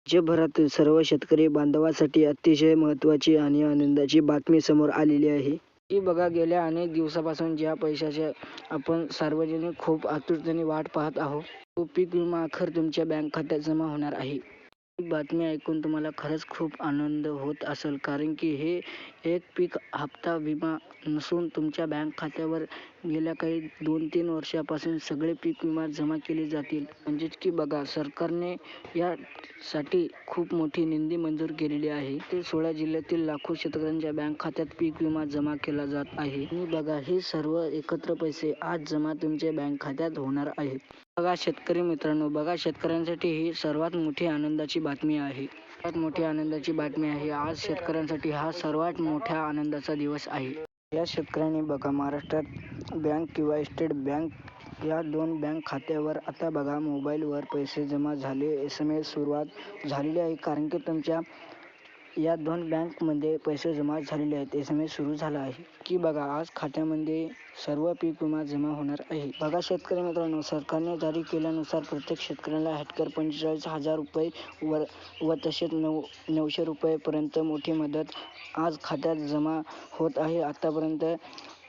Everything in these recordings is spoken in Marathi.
राज्यभरातील सर्व शेतकरी बांधवांसाठी अतिशय महत्त्वाची आणि आनंदाची बातमी समोर आलेली आहे. की बघा, गेल्या अनेक दिवसापासून ज्या पैशाची आपण सार्वजनिक खूप आतुरतेने वाट पाहत आहोत, तो पीक विमा अखेर तुमच्या बँक खात्यात जमा होणार आहे. ही बातमी ऐकून तुम्हाला खरंच खूप आनंद होत असेल, कारण की हे एक पीक हप्ता विमा नसून तुमच्या बँक खात्यावर गेल्या काही 2-3 वर्षापासून सगळे पीक विमा जमा केले जातील. म्हणजेच की बघा, सरकारने यासाठी खूप मोठी निधी मंजूर केलेली आहे. ते 16 जिल्ह्यातील लाखो शेतकऱ्यांच्या बँक खात्यात पीक विमा जमा केला जात आहे. आणि बघा, हे सर्व एकत्र पैसे आज जमा तुमच्या बँक खात्यात होणार आहेत. बघा शेतकरी मित्रांनो, बघा शेतकऱ्यांसाठी ही सर्वात मोठी आनंदाची बातमी आहे. आज शेतकऱ्यांसाठी हा सर्वात मोठा आनंदाचा दिवस आहे. या शेतकऱ्यांनी बघा, महाराष्ट्रात बँक किंवा स्टेट बँक या 2 बँक खात्यावर आता बघा मोबाईलवर पैसे जमा झाले. SMS सुरुवात झालेली आहे, कारण की तुमच्या या 2 बँकमध्ये पैसे जमा झालेले आहेत. SMS सुरू झाला आहे. की बघा, आज खात्यामध्ये सर्व पीक विमा जमा होणार आहे. बघा शेतकरी मित्रांनो, सरकारने जारी केल्यानुसार प्रत्येक शेतकऱ्याला हेक्टर 45,000 रुपये व तसेच 900 रुपयेपर्यंत मोठी मदत आज खात्यात जमा होत आहे. आतापर्यंत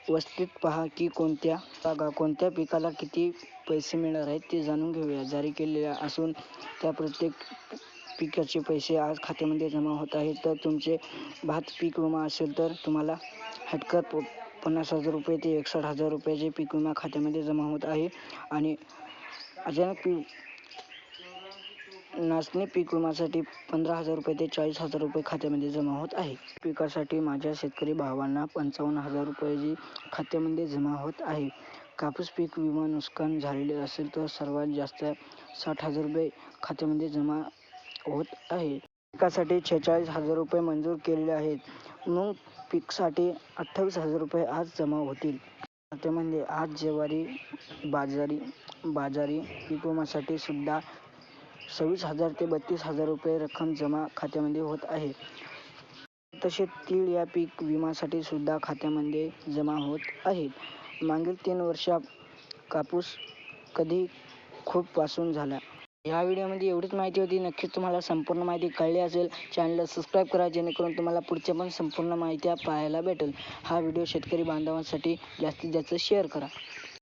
वस्तुस्थिती पहा की कोणत्या पिकाला किती पैसे मिळणार आहेत ते जाणून घेऊया. जारी केलेल्या असून त्या प्रत्येक पिकाचे पैसे आज खात्यामध्ये जमा होत आहेत. तर तुमचे भात पीक विमा असेल तर तुम्हाला हेक्टर 50,000 रुपये ते 61,000 रुपयाचे पीक विमा खात्यामध्ये जमा होत आहे. आणि अचानक नाचणी पीक विम्यासाठी 15,000 रुपये ते 40,000 रुपये खात्यामध्ये जमा होत आहे. पिकासाठी माझ्या शेतकरी भावांना 55,000 रुपये खात्यामध्ये जमा होत आहे. कापूस पीक विमा नुकसान झालेले असेल तर सर्वात जास्त 60,000 रुपये खात्यामध्ये जमा होत आहे. पिकासाठी 46,000 रुपये मंजूर केलेले आहेत. मूग पीकसाठी 28,000 रुपये आज जमा होतील. खात्यामध्ये आज ज्वारी, बाजरी पीक विम्यासाठी सुद्धा 26,000 ते 32,000 रुपये रक्कम जमा खात्यामध्ये होत आहे. तसेच तीळ या पीक विम्यासाठी सुद्धा खात्यामध्ये जमा होत आहेत. मागील 3 वर्षात कापूस कधी खूप पासून झाला. या व्हिडिओमध्ये एवढीच माहिती होती. नक्कीच तुम्हाला संपूर्ण माहिती कळली असेल. चॅनलला सबस्क्राईब करा, जेणेकरून तुम्हाला पुढच्या पण संपूर्ण माहिती पाहायला भेटेल. हा व्हिडिओ शेतकरी बांधवांसाठी जास्तीत जास्त शेअर करा.